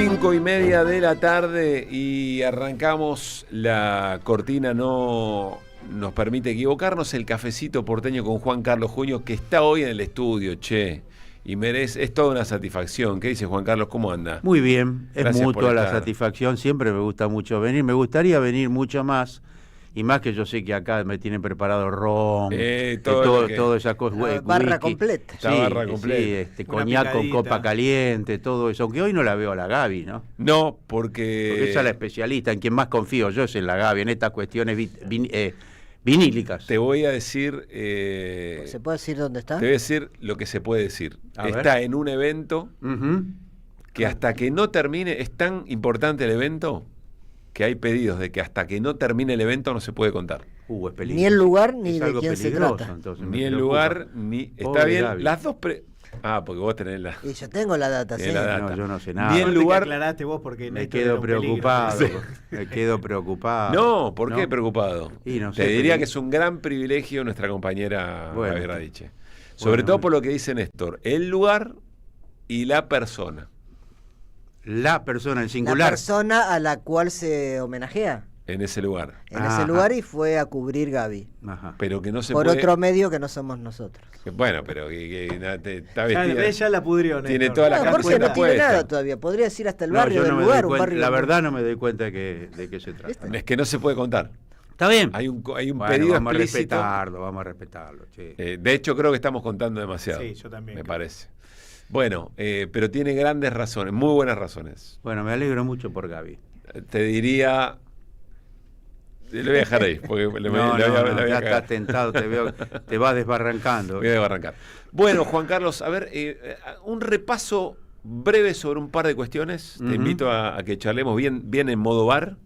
5:30 de la tarde y arrancamos la cortina, no nos permite equivocarnos, el cafecito porteño con Juan Carlos Juño, que está hoy en el estudio, che, y es toda una satisfacción. ¿Qué dice Juan Carlos? ¿Cómo anda? Muy bien, es Gracias mutua por la estar. satisfacción, siempre me gusta mucho venir, me gustaría venir mucho más, y más que yo sé que acá me tienen preparado ron, toda esa cosa, barra whisky. completa. La barra completa. Sí, Una coñac con picadita. copa caliente, todo eso, aunque hoy no la veo a la Gaby, ¿no? No, Porque esa es la especialista, en quien más confío yo es en la Gaby, en estas cuestiones vinílicas. te voy a decir... ¿Se puede decir dónde está? Te voy a decir lo que se puede decir. A ver. Está en un evento Ujú. que hasta que no termine, es tan importante el evento que hay pedidos de que hasta que no termine el evento no se puede contar. Es peligroso. Ni el lugar ni Es de algo quién se peligroso, trata. entonces me Ni el preocupa. lugar, ni... Pobre Está bien, Gaby. las dos... porque vos tenés la... Y yo tengo la data, Tiene sí. la data. No, yo no sé nada. Ni el Suerte que lugar... aclaraste vos porque Me Néstor quedo era un peligro. preocupado, Sí. me quedo preocupado. No, ¿por qué ¿No? preocupado? Y no sé, Te diría pero- que es un gran privilegio nuestra compañera Bueno, Gaby Radiche. Sobre todo por lo que dice Néstor, el lugar y la persona La persona en La singular. persona a la cual se homenajea en ese lugar. en Ajá. ese lugar y fue a cubrir Gaby. Ajá. Pero que no se Por puede... otro medio que no somos nosotros. Bueno, pero está Ya, vestida... ya la pudrió, Néstor. Tiene toda la No, camiseta Jorge no tiene puesta. nada todavía. Podría decir hasta el No, barrio yo del no me lugar, doy un cuenta, barrio. la verdad no me doy cuenta de qué se trata. ¿Viste? Es que no se puede contar. Está bien. Hay un Bueno, pedido vamos explícito. vamos a respetarlo. Che. De hecho, creo que estamos contando demasiado. Sí, yo también Me creo. parece. Bueno, pero tiene grandes razones, muy buenas razones. Bueno, me alegro mucho por Gaby. Te diría... Le voy a dejar ahí, porque le voy a ya cagar. estás tentado, te veo, te vas desbarrancando. Voy a arrancar. Bueno, Juan Carlos, a ver, un repaso breve sobre un par de cuestiones. Te Ujú. invito a que charlemos bien en modo bar.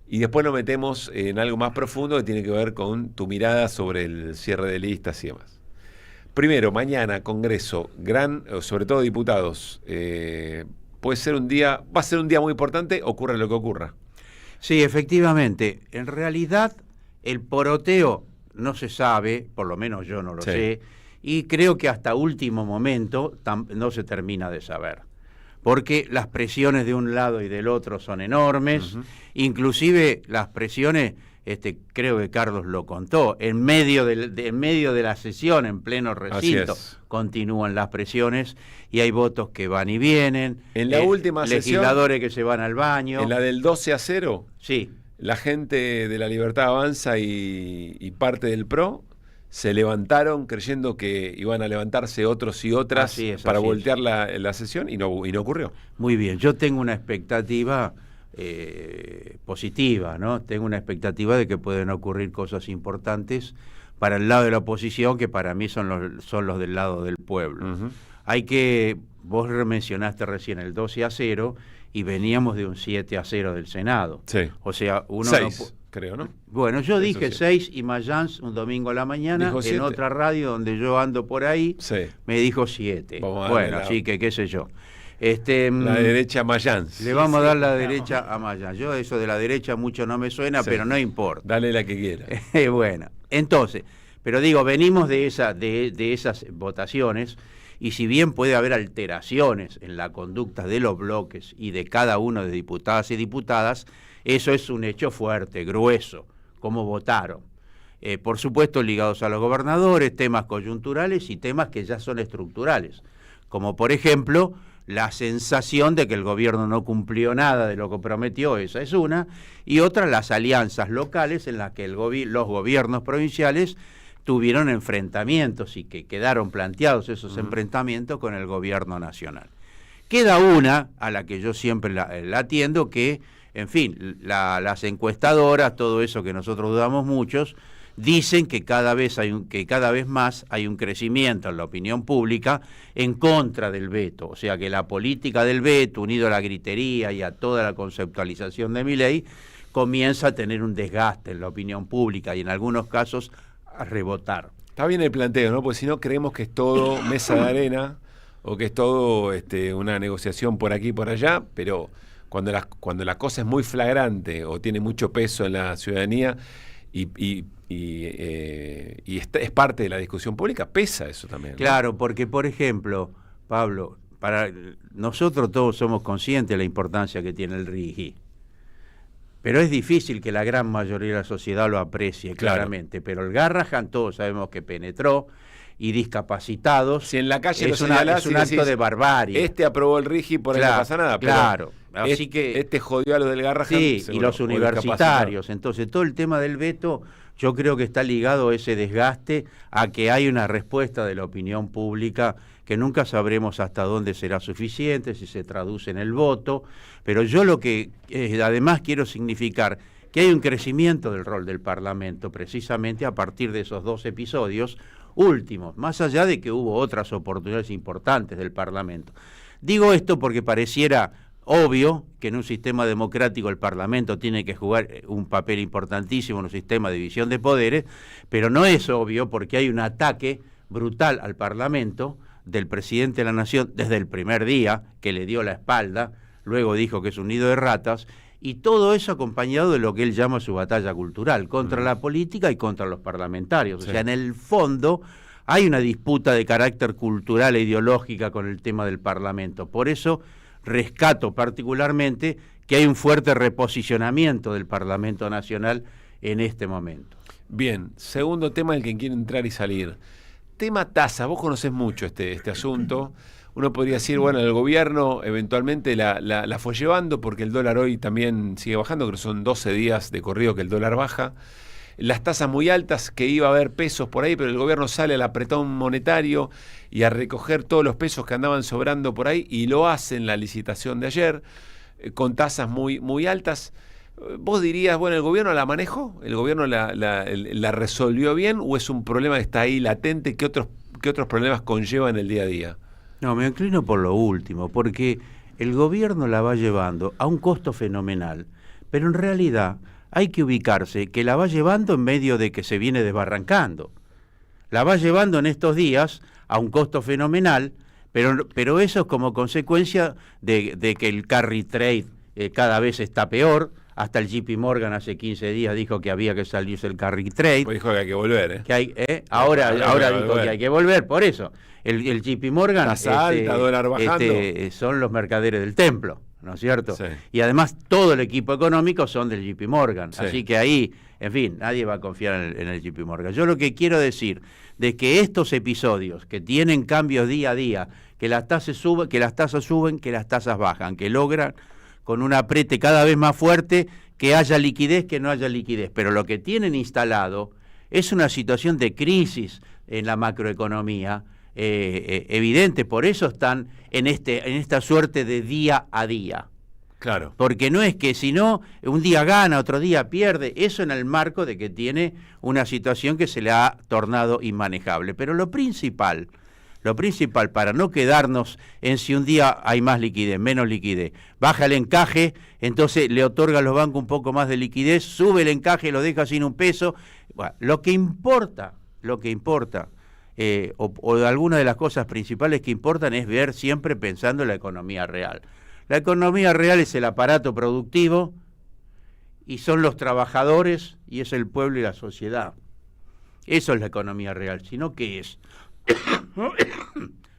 Y después nos metemos en algo más profundo que tiene que ver con tu mirada sobre el cierre de listas y demás. Primero, mañana, Congreso, sobre todo diputados. Va a ser un día muy importante, ocurra lo que ocurra. Sí, efectivamente. En realidad, el poroteo no se sabe, por lo menos yo no lo Sí. sé, y creo que hasta último momento no se termina de saber. Porque las presiones de un lado y del otro son enormes, inclusive las presiones, creo que Carlos lo contó, en medio de la sesión, en pleno recinto, es. continúan las presiones y hay votos que van y vienen, En la última sesión, legisladores que se van al baño. en la del 12-0, Sí, la gente de la Libertad Avanza y parte del PRO se levantaron creyendo que iban a levantarse otros y otras Así es, para así voltear la sesión y no ocurrió. muy bien. Yo tengo una expectativa positiva, ¿no? Tengo una expectativa de que pueden ocurrir cosas importantes para el lado de la oposición que para mí son los del lado del pueblo. Ujú. Vos mencionaste recién el 12-0 y veníamos de un 7-0 del Senado. Sí. O sea, uno 6, creo, ¿no? Bueno, yo Eso dije sí. 6 y Mayans un domingo a la mañana, Dijo en 7. otra radio donde yo ando por ahí, Sí. me dijo 7. Vamos a darle Bueno, la- así que qué sé yo. La derecha Mayans. Le vamos a dar la derecha a Mayans. Yo eso de la derecha mucho no me suena, Sí. pero no importa. Dale la que quiera. Bueno, entonces, pero digo, venimos de esas votaciones y si bien puede haber alteraciones en la conducta de los bloques y de cada uno de diputadas y diputadas, eso es un hecho fuerte, grueso, cómo votaron. Por supuesto, ligados a los gobernadores, temas coyunturales y temas que ya son estructurales, como por ejemplo la sensación de que el gobierno no cumplió nada de lo que prometió, esa es una, y otra las alianzas locales en las que los gobiernos provinciales tuvieron enfrentamientos y que quedaron planteados esos enfrentamientos con el gobierno nacional. Queda una, a la que yo siempre la atiendo, que, en fin, las encuestadoras, todo eso que nosotros dudamos muchos, dicen que cada vez más hay un crecimiento en la opinión pública en contra del veto. O sea que la política del veto, unido a la gritería y a toda la conceptualización de Milei, comienza a tener un desgaste en la opinión pública y en algunos casos a rebotar. Está bien el planteo, ¿no? Porque si no creemos que es todo mesa de arena o que es todo una negociación por aquí y por allá, pero cuando la cosa es muy flagrante o tiene mucho peso en la ciudadanía y es parte de la discusión pública, pesa eso también, ¿no? Claro, porque por ejemplo, Pablo, para nosotros todos somos conscientes de la importancia que tiene el RIGI. Pero es difícil que la gran mayoría de la sociedad lo aprecie, Claro. claramente. Pero el Garrahan todos sabemos que penetró, y discapacitados. Si en la calle es lo un señalás y acto decís, de barbarie. Este aprobó el RIGI, por ahí no pasa nada. Claro. Pero Así que este jodió a los del Garrahan. sí, y seguro, los o universitarios. Entonces, todo el tema del veto, yo creo que está ligado a ese desgaste, a que hay una respuesta de la opinión pública que nunca sabremos hasta dónde será suficiente, si se traduce en el voto, pero yo lo que además quiero significar que hay un crecimiento del rol del Parlamento, precisamente a partir de esos 2 episodios últimos, más allá de que hubo otras oportunidades importantes del Parlamento. Digo esto porque pareciera obvio que en un sistema democrático el Parlamento tiene que jugar un papel importantísimo en un sistema de división de poderes, pero no es obvio porque hay un ataque brutal al Parlamento del presidente de la Nación desde el primer día, que le dio la espalda, luego dijo que es un nido de ratas, y todo eso acompañado de lo que él llama su batalla cultural, contra la política y contra los parlamentarios. Sí. O sea, en el fondo hay una disputa de carácter cultural e ideológica con el tema del Parlamento. Por eso rescato particularmente que hay un fuerte reposicionamiento del Parlamento Nacional en este momento. Bien, segundo tema del que quiero entrar y salir. Tema tasa, vos conocés mucho este asunto. Uno podría decir, bueno, el gobierno eventualmente la fue llevando porque el dólar hoy también sigue bajando, creo que son 12 días de corrido que el dólar baja. Las tasas muy altas, que iba a haber pesos por ahí, pero el gobierno sale al apretón monetario y a recoger todos los pesos que andaban sobrando por ahí, y lo hace en la licitación de ayer, con tasas muy, muy altas. ¿Vos dirías, bueno, el gobierno la manejó? ¿El gobierno la resolvió bien? ¿O es un problema que está ahí latente? ¿Qué otros problemas conlleva en el día a día? No, me inclino por lo último, porque el gobierno la va llevando a un costo fenomenal, pero en realidad hay que ubicarse que la va llevando en medio de que se viene desbarrancando. La va llevando en estos días a un costo fenomenal, pero eso es como consecuencia de que el carry trade cada vez está peor. Hasta el JP Morgan hace 15 días dijo que había que salirse el carry trade. Pues dijo que hay que volver, ¿eh? Que hay, ahora dijo que hay que volver, por eso. El JP Morgan Tasa alta, dólar bajando. Son los mercaderes del templo, ¿no es cierto? Sí. Y además todo el equipo económico son del JP Morgan. Sí. Así que ahí, en fin, nadie va a confiar en el JP Morgan. Yo lo que quiero decir de que estos episodios que tienen cambios día a día, que las tasas suben, que las tasas bajan, que logran con un apriete cada vez más fuerte, que haya liquidez, que no haya liquidez. Pero lo que tienen instalado es una situación de crisis en la macroeconomía evidente. Por eso están en esta suerte de día a día. Claro. Porque no es que si no, un día gana, otro día pierde. Eso en el marco de que tiene una situación que se le ha tornado inmanejable. Pero lo principal para no quedarnos en si un día hay más liquidez, menos liquidez, baja el encaje, entonces le otorga a los bancos un poco más de liquidez, sube el encaje, lo deja sin un peso. Bueno, lo que importa, o alguna de las cosas principales que importan es ver siempre pensando en la economía real. La economía real es el aparato productivo y son los trabajadores y es el pueblo y la sociedad. Eso es la economía real, sino ¿qué es?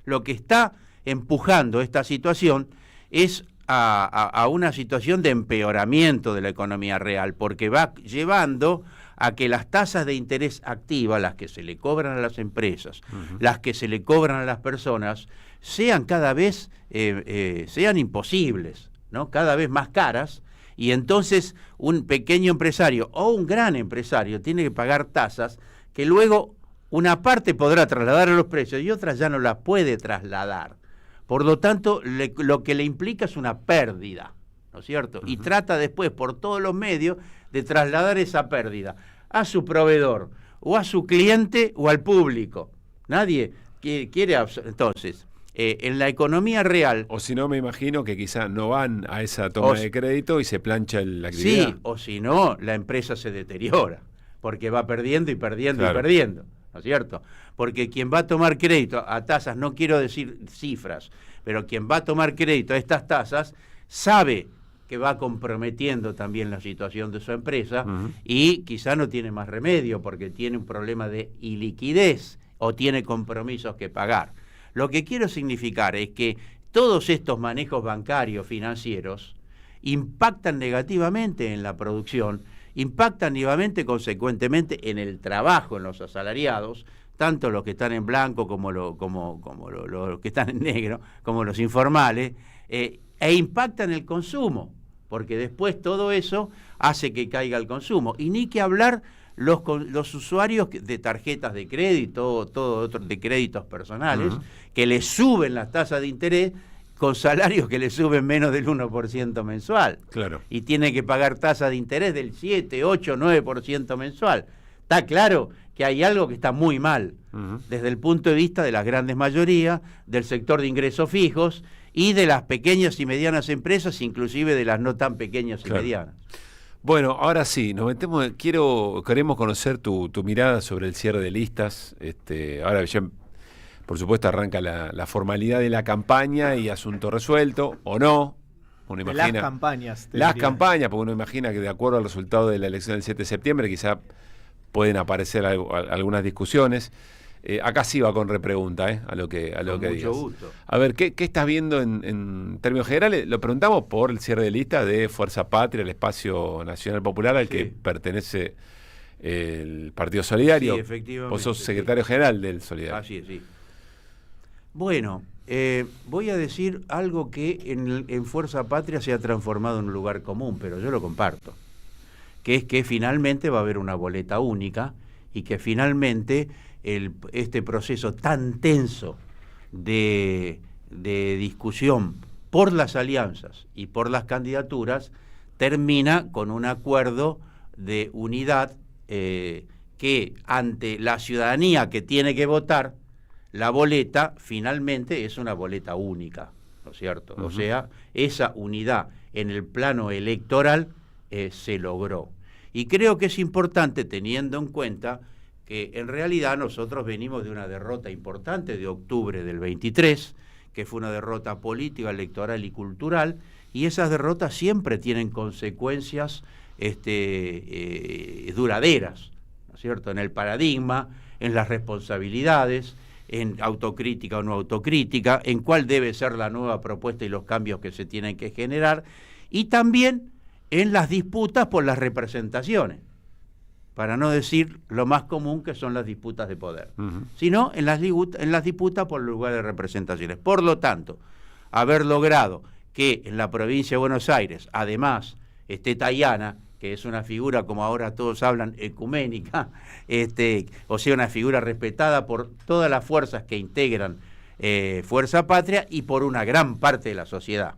Lo que está empujando esta situación es a una situación de empeoramiento de la economía real, porque va llevando a que las tasas de interés activa, las que se le cobran a las empresas, las que se le cobran a las personas, sean cada vez sean imposibles, ¿no? Cada vez más caras, y entonces un pequeño empresario o un gran empresario tiene que pagar tasas que luego una parte podrá trasladar a los precios y otra ya no las puede trasladar. Por lo tanto, lo que le implica es una pérdida, ¿no es cierto? Y trata después, por todos los medios, de trasladar esa pérdida a su proveedor, o a su cliente, o al público. Nadie quiere... Entonces, en la economía real... O si no, me imagino que quizá no van a esa toma de crédito y se plancha la actividad. Sí, o si no, la empresa se deteriora, porque va perdiendo y perdiendo y Claro. perdiendo. ¿No es cierto? Porque quien va a tomar crédito a tasas, no quiero decir cifras, pero quien va a tomar crédito a estas tasas sabe que va comprometiendo también la situación de su empresa y quizá no tiene más remedio porque tiene un problema de iliquidez o tiene compromisos que pagar. Lo que quiero significar es que todos estos manejos bancarios, financieros, impactan negativamente en la producción, impactan negativamente, consecuentemente, en el trabajo, en los asalariados, tanto los que están en blanco como los que están en negro, como los informales, e impactan el consumo, porque después todo eso hace que caiga el consumo. Y ni que hablar los usuarios de tarjetas de crédito, de créditos personales, que les suben las tasas de interés con salarios que le suben menos del 1% mensual. Claro. Y tiene que pagar tasas de interés del 7, 8, 9% mensual. Está claro que hay algo que está muy mal, desde el punto de vista de las grandes mayorías, del sector de ingresos fijos y de las pequeñas y medianas empresas, inclusive de las no tan pequeñas y medianas. Bueno, ahora sí, nos metemos, queremos conocer tu mirada sobre el cierre de listas. Ahora ya, por supuesto, arranca la formalidad de la campaña y asunto resuelto, o no. Uno imagina, las campañas. Las campañas, porque uno imagina que de acuerdo al resultado de la elección del 7 de septiembre, quizá pueden aparecer algunas discusiones. Acá sí va con repregunta, a lo que Con digas. mucho gusto. A ver, ¿qué estás viendo en términos generales? Lo preguntamos por el cierre de lista de Fuerza Patria, el Espacio Nacional Popular, al que pertenece el Partido Solidario. Sí, efectivamente. Vos sos secretario general del Solidario. Así es, sí. Bueno, voy a decir algo que en Fuerza Patria se ha transformado en un lugar común, pero yo lo comparto, que es que finalmente va a haber una boleta única y que finalmente este proceso tan tenso de discusión por las alianzas y por las candidaturas termina con un acuerdo de unidad que ante la ciudadanía que tiene que votar, la boleta finalmente es una boleta única, ¿no es cierto? O sea, esa unidad en el plano electoral se logró. Y creo que es importante, teniendo en cuenta que en realidad nosotros venimos de una derrota importante de octubre del 23, que fue una derrota política, electoral y cultural, y esas derrotas siempre tienen consecuencias duraderas, ¿no es cierto?, en el paradigma, en las responsabilidades, en autocrítica o no autocrítica, en cuál debe ser la nueva propuesta y los cambios que se tienen que generar, y también en las disputas por las representaciones, para no decir lo más común que son las disputas de poder, sino en las disputas por el lugar de representaciones. Por lo tanto, haber logrado que en la provincia de Buenos Aires, además, esté Tayana, que es una figura, como ahora todos hablan, ecuménica, o sea, una figura respetada por todas las fuerzas que integran Fuerza Patria y por una gran parte de la sociedad.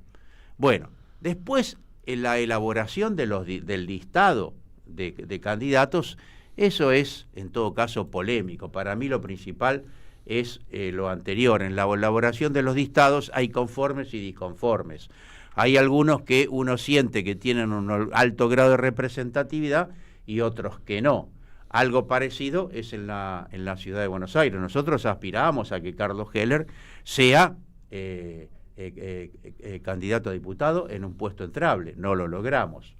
Bueno, después, en la elaboración del listado de candidatos, eso es, en todo caso, polémico. Para mí lo principal es lo anterior. En la elaboración de los listados hay conformes y disconformes. Hay algunos que uno siente que tienen un alto grado de representatividad y otros que no. Algo parecido es en la ciudad de Buenos Aires. Nosotros aspiramos a que Carlos Heller sea candidato a diputado en un puesto entrable. No lo logramos.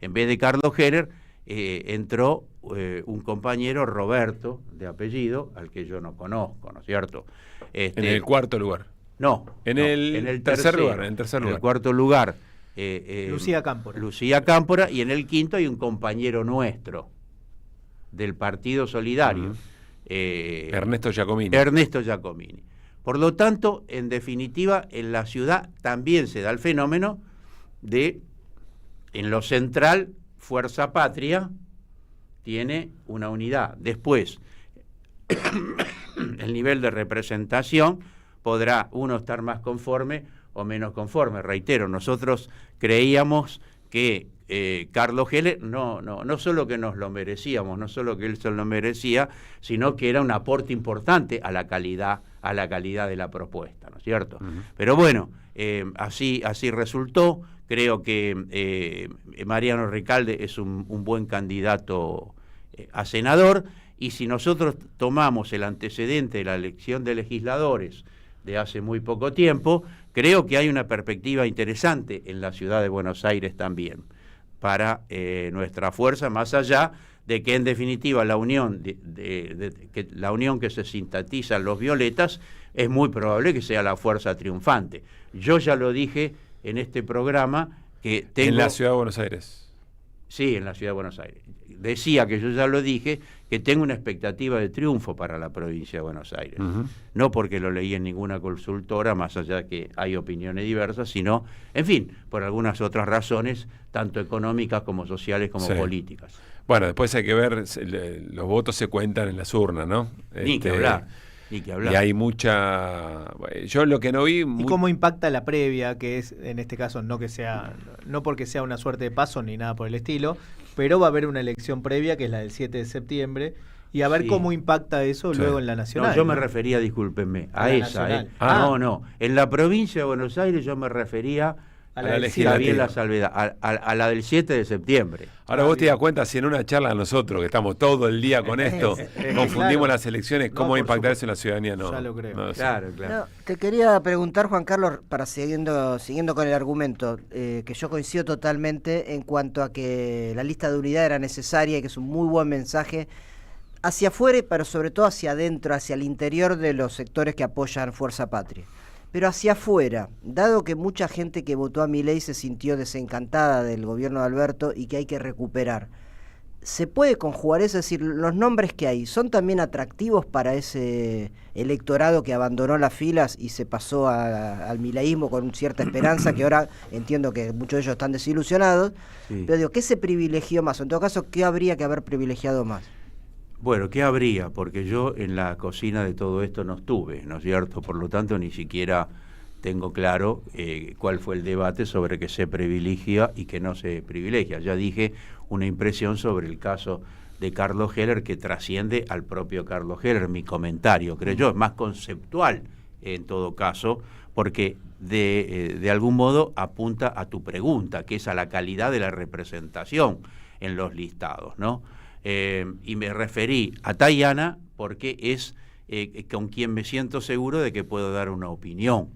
En vez de Carlos Heller, entró un compañero, Roberto, de apellido, al que yo no conozco, ¿no es cierto? En el cuarto lugar. No, en el tercer lugar. En el cuarto lugar. Lucía Cámpora. Lucía Cámpora, y en el quinto hay un compañero nuestro, del Partido Solidario. Ernesto Giacomini. Ernesto Giacomini. Por lo tanto, en definitiva, en la ciudad también se da el fenómeno de, en lo central, Fuerza Patria tiene una unidad. Después, el nivel de representación podrá uno estar más conforme o menos conforme. Reitero, nosotros creíamos que Carlos Heller no solo que nos lo merecíamos, no solo que él se lo merecía, sino que era un aporte importante a la calidad de la propuesta, ¿no es cierto? Pero bueno, así resultó. Creo que Mariano Recalde es un buen candidato a senador, y si nosotros tomamos el antecedente de la elección de legisladores de hace muy poco tiempo, creo que hay una perspectiva interesante en la ciudad de Buenos Aires también para nuestra fuerza, más allá de que en definitiva la unión la unión que se sintetiza en los violetas es muy probable que sea la fuerza triunfante. Yo ya lo dije en este programa que tengo... En la Ciudad de Buenos Aires. Sí, en la Ciudad de Buenos Aires. Decía que yo ya lo dije, que tengo una expectativa de triunfo para la provincia de Buenos Aires. No porque lo leí en ninguna consultora, más allá de que hay opiniones diversas, sino, en fin, por algunas otras razones, tanto económicas como sociales como políticas. Bueno, después hay que ver, los votos se cuentan en las urnas, ¿no? Ni que hablar. Ni que hablar. Y hay mucha... Yo lo que no vi... ¿Y cómo impacta la previa, que es, en este caso, no porque sea una suerte de paso ni nada por el estilo, pero va a haber una elección previa, que es la del 7 de septiembre, y a ver cómo impacta eso luego en la nacional? No, yo me refería, discúlpenme, a esa. No, en la provincia de Buenos Aires yo me refería... A la legislativa. La salvedad, a la del 7 de septiembre. Ahora vos te das cuenta, si en una charla nosotros, que estamos todo el día con esto, confundimos las elecciones, ¿cómo va a impactar eso en la ciudadanía? No, ya lo creo. No, claro. No, te quería preguntar, Juan Carlos, para siguiendo con el argumento, que yo coincido totalmente en cuanto a que la lista de unidad era necesaria y que es un muy buen mensaje hacia afuera, pero sobre todo hacia adentro, hacia el interior de los sectores que apoyan Fuerza Patria. Pero hacia afuera, dado que mucha gente que votó a Milei se sintió desencantada del gobierno de Alberto y que hay que recuperar, ¿se puede conjugar eso? Es decir, los nombres que hay, ¿son también atractivos para ese electorado que abandonó las filas y se pasó al mileísmo con cierta esperanza, que ahora entiendo que muchos de ellos están desilusionados? Sí. Pero digo, ¿qué se privilegió más? En todo caso, ¿qué habría que haber privilegiado más? Bueno, ¿qué habría? Porque yo en la cocina de todo esto no estuve, ¿no es cierto? Por lo tanto, ni siquiera tengo claro cuál fue el debate sobre qué se privilegia y qué no se privilegia. Ya dije una impresión sobre el caso de Carlos Heller que trasciende al propio Carlos Heller. Mi comentario, creo yo, es más conceptual en todo caso, porque de algún modo apunta a tu pregunta, que es a la calidad de la representación en los listados, ¿no? Y me referí a Tayana porque es con quien me siento seguro de que puedo dar una opinión.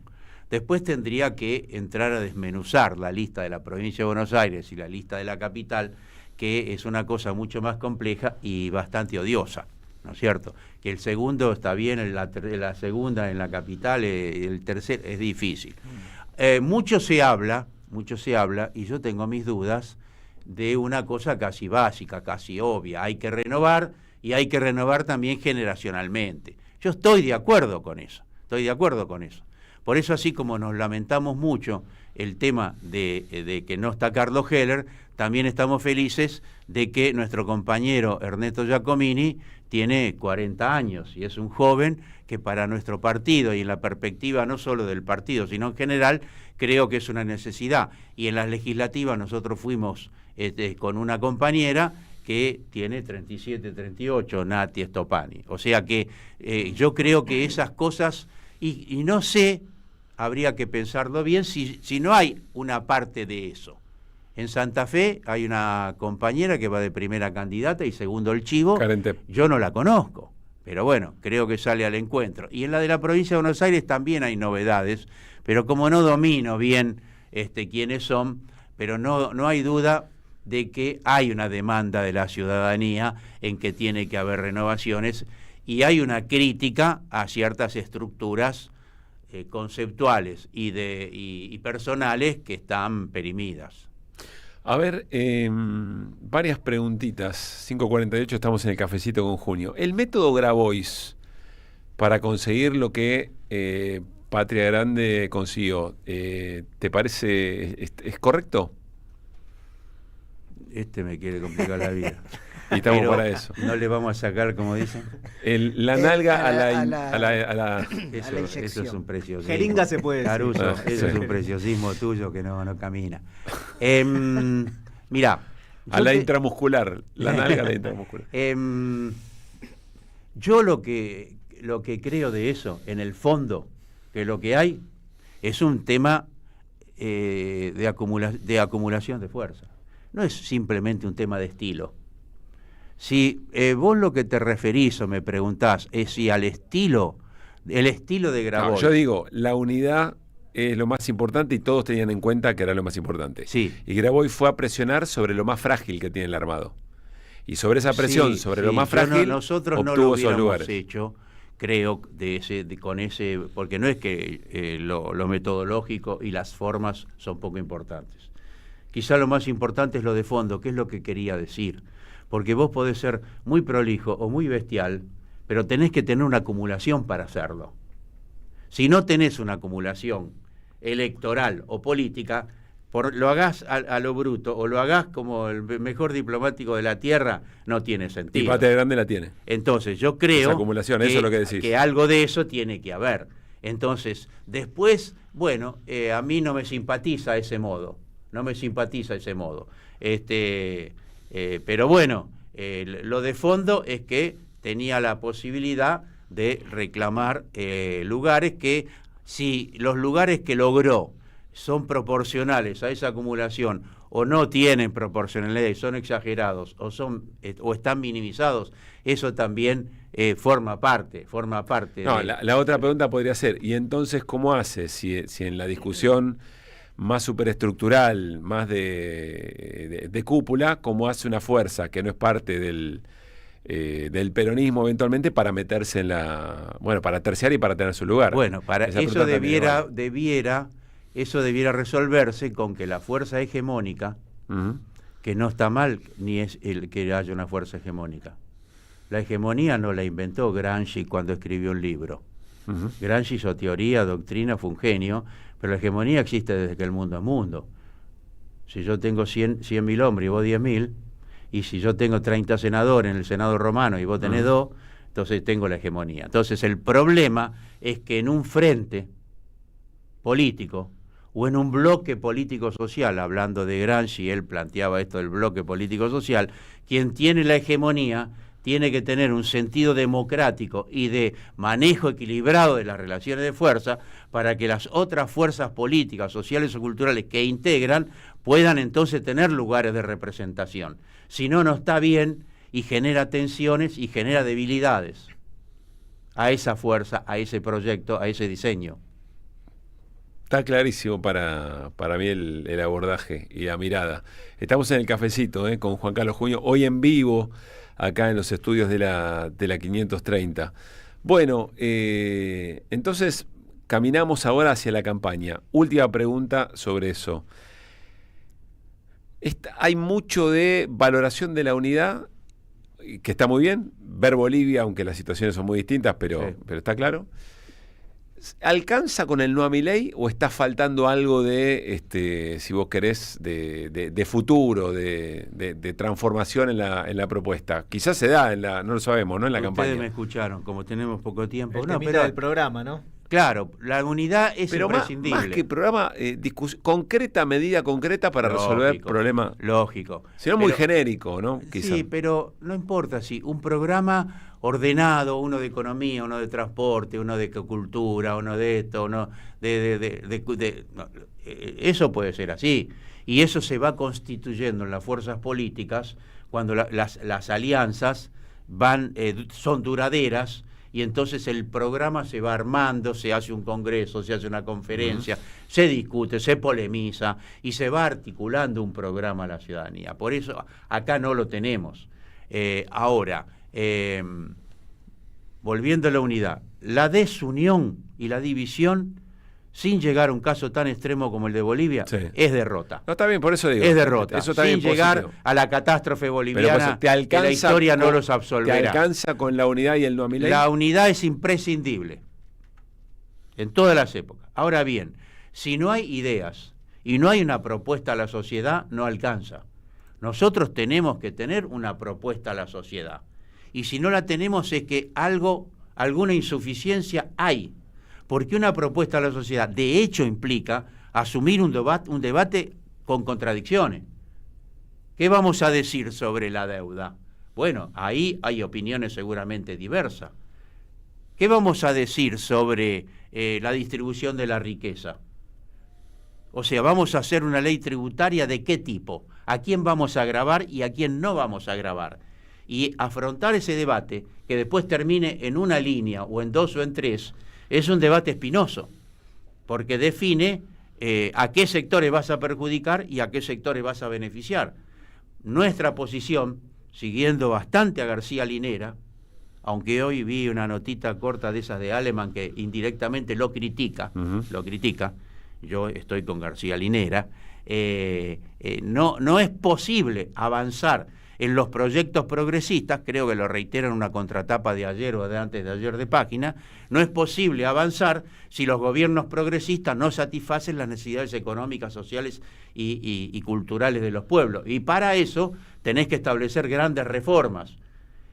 Después tendría que entrar a desmenuzar la lista de la provincia de Buenos Aires y la lista de la capital, que es una cosa mucho más compleja y bastante odiosa, ¿no es cierto? Que el segundo está bien, la segunda en la capital, el tercer es difícil. Mucho se habla, y yo tengo mis dudas, de una cosa casi básica, casi obvia. Hay que renovar y hay que renovar también generacionalmente. Yo estoy de acuerdo con eso. Por eso, así como nos lamentamos mucho el tema de que no está Carlos Heller, también estamos felices de que nuestro compañero Ernesto Giacomini tiene 40 años y es un joven que para nuestro partido y en la perspectiva no solo del partido, sino en general, creo que es una necesidad. Y en las legislativas nosotros fuimos con una compañera que tiene 37, 38, Nati Stopani. O sea que yo creo que esas cosas, y no sé, habría que pensarlo bien, si no hay una parte de eso. En Santa Fe hay una compañera que va de primera candidata y segundo el chivo. Yo no la conozco, pero bueno, creo que sale al encuentro. Y en la de la provincia de Buenos Aires también hay novedades, pero como no domino bien quiénes son, pero no hay duda de que hay una demanda de la ciudadanía en que tiene que haber renovaciones y hay una crítica a ciertas estructuras conceptuales y personales que están perimidas. A ver, varias preguntitas. 5:48, estamos en el cafecito con Junio. El método Grabois para conseguir lo que Patria Grande consiguió, ¿te parece es correcto? Me quiere complicar la vida. Y estamos para eso. No le vamos a sacar, como dicen. La nalga a la eso es un preciosismo. Jeringa se puede decir. Caruso, eso es un preciosismo tuyo que no camina. Mirá. A la intramuscular. La nalga a la intramuscular. Yo lo que creo de eso, en el fondo, que lo que hay es un tema de acumulación de fuerza. No es simplemente un tema de estilo. Si vos lo que te referís o me preguntás es si al estilo, el estilo de Grabois... No, yo digo, la unidad es lo más importante y todos tenían en cuenta que era lo más importante. Sí. Y Grabois fue a presionar sobre lo más frágil que tiene el armado. Y sobre esa presión, Sí, sobre sí, lo más yo no- frágil, nosotros no lo obtuvo esos hubiéramos lugares. hecho, creo, con ese, porque no es que lo metodológico y las formas son poco importantes. Quizá lo más importante es lo de fondo, que es lo que quería decir. Porque vos podés ser muy prolijo o muy bestial, pero tenés que tener una acumulación para hacerlo. Si no tenés una acumulación electoral o política, lo hagas a lo bruto o lo hagas como el mejor diplomático de la tierra, no tiene Y sentido. Patria Grande la tiene. Entonces yo creo Esa acumulación, eso es lo que decís. que algo de eso tiene que haber. Entonces, después, bueno, a mí no me simpatiza ese modo, pero bueno, lo de fondo es que tenía la posibilidad de reclamar lugares que, si los lugares que logró son proporcionales a esa acumulación o no tienen proporcionalidad y son exagerados o están minimizados, eso también forma parte No, de... la otra pregunta podría ser, ¿y entonces cómo hace si en la discusión más superestructural, más de cúpula, cómo hace una fuerza que no es parte del peronismo eventualmente para meterse en para terciar y para tener su lugar? Bueno, para Esa eso pregunta también debiera resolverse con que la fuerza hegemónica, Ujú. que no está mal ni es el que haya una fuerza hegemónica. La hegemonía no la inventó Gramsci cuando escribió un libro. Ujú. Gramsci hizo teoría, doctrina, fue un genio, pero la hegemonía existe desde que el mundo es mundo. Si yo tengo 100.000 hombres y vos 10.000, y si yo tengo 30 senadores en el Senado romano y vos tenés 2, entonces tengo la hegemonía. Entonces el problema es que en un frente político o en un bloque político-social, hablando de Gramsci, él planteaba esto del bloque político-social, quien tiene la hegemonía tiene que tener un sentido democrático y de manejo equilibrado de las relaciones de fuerza para que las otras fuerzas políticas, sociales o culturales que integran puedan entonces tener lugares de representación. Si no, no está bien y genera tensiones y genera debilidades a esa fuerza, a ese proyecto, a ese diseño. Está clarísimo para mí el abordaje y la mirada. Estamos en el cafecito con Juan Carlos Juño, hoy en vivo, acá en los estudios de la 530. Bueno, entonces caminamos ahora hacia la campaña. Última pregunta sobre eso. Hay mucho de valoración de la unidad, que está muy bien. Ver Bolivia, aunque las situaciones son muy distintas, pero está claro. ¿Alcanza con el no a Milei o está faltando algo de, si vos querés, de futuro, de transformación en la propuesta? Quizás se da, no lo sabemos, ¿no? En la campaña. Ustedes me escucharon, como tenemos poco tiempo. No, pero el programa, ¿no? Claro, la unidad es pero imprescindible. Más que programa, medida concreta para resolver problemas. Lógico. Si no, muy genérico, ¿no? Quizá. Sí, pero no importa si un programa ordenado, uno de economía, uno de transporte, uno de cultura, uno de esto, uno eso puede ser así. Y eso se va constituyendo en las fuerzas políticas cuando las alianzas son duraderas. Y entonces el programa se va armando, se hace un congreso, se hace una conferencia, se discute, se polemiza y se va articulando un programa a la ciudadanía. Por eso acá no lo tenemos. Ahora, volviendo a la unidad, la desunión y la división, sin llegar a un caso tan extremo como el de Bolivia, es derrota. No, está bien, por eso digo. Es derrota. Eso está sin bien llegar positivo. a la catástrofe boliviana, te alcanza, que la historia no los absolverá. ¿Te alcanza con la unidad y el no a Milei? La unidad es imprescindible en todas las épocas. Ahora bien, si no hay ideas y no hay una propuesta a la sociedad, no alcanza. Nosotros tenemos que tener una propuesta a la sociedad. Y si no la tenemos es que alguna insuficiencia hay. Porque una propuesta a la sociedad, de hecho, implica asumir un debate con contradicciones. ¿Qué vamos a decir sobre la deuda? Bueno, ahí hay opiniones seguramente diversas. ¿Qué vamos a decir sobre la distribución de la riqueza? O sea, ¿vamos a hacer una ley tributaria de qué tipo? ¿A quién vamos a gravar y a quién no vamos a gravar? Y afrontar ese debate, que después termine en una línea, o en 2 o en 3, es un debate espinoso, porque define a qué sectores vas a perjudicar y a qué sectores vas a beneficiar. Nuestra posición siguiendo bastante a García Linera, aunque hoy vi una notita corta de esas de Aleman que indirectamente lo critica, yo estoy con García Linera, no es posible avanzar en los proyectos progresistas, creo que lo reitero en una contratapa de ayer o de antes de ayer de Página, no es posible avanzar si los gobiernos progresistas no satisfacen las necesidades económicas, sociales y culturales de los pueblos. Y para eso tenés que establecer grandes reformas.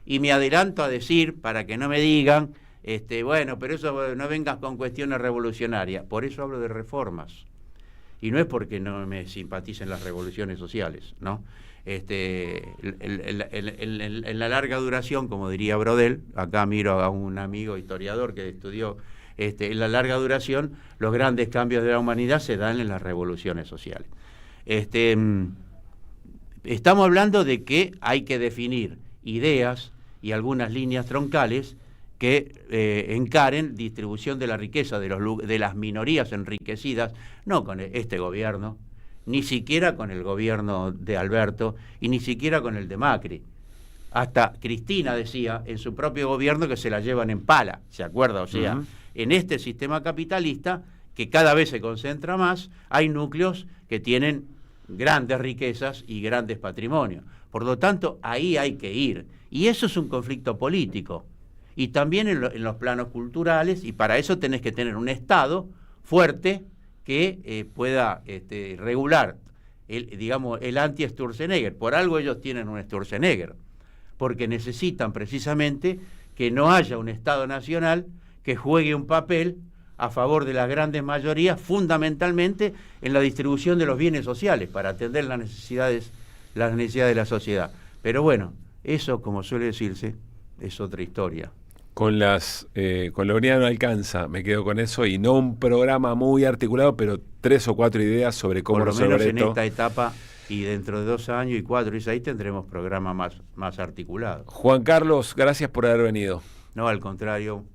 Y me adelanto a decir, para que no me digan, bueno, pero eso no vengas con cuestiones revolucionarias. Por eso hablo de reformas. Y no es porque no me simpaticen las revoluciones sociales, ¿no? En la larga duración, como diría Brodel, acá miro a un amigo historiador que estudió, en la larga duración, los grandes cambios de la humanidad se dan en las revoluciones sociales. Estamos hablando de que hay que definir ideas y algunas líneas troncales que encaren distribución de la riqueza de las minorías enriquecidas, no con este gobierno, ni siquiera con el gobierno de Alberto y ni siquiera con el de Macri. Hasta Cristina decía en su propio gobierno que se la llevan en pala, ¿se acuerda? O sea, en este sistema capitalista, que cada vez se concentra más, hay núcleos que tienen grandes riquezas y grandes patrimonios. Por lo tanto, ahí hay que ir. Y eso es un conflicto político. Y también en los planos culturales, y para eso tenés que tener un Estado fuerte que pueda regular el anti-Sturzenegger. Por algo ellos tienen un Sturzenegger, porque necesitan precisamente que no haya un Estado nacional que juegue un papel a favor de las grandes mayorías, fundamentalmente en la distribución de los bienes sociales, para atender las necesidades de la sociedad. Pero bueno, eso, como suele decirse, es otra historia. Con la unidad no alcanza, me quedo con eso, y no un programa muy articulado, pero 3 o 4 ideas sobre cómo resolver esto. Por lo menos en esta etapa, y dentro de 2 años y 4 y 6 tendremos programas más articulados. Juan Carlos, gracias por haber venido. No, al contrario.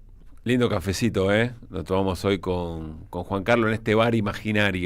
Lindo cafecito, ¿eh? Lo tomamos hoy con Juan Carlos en este bar imaginario.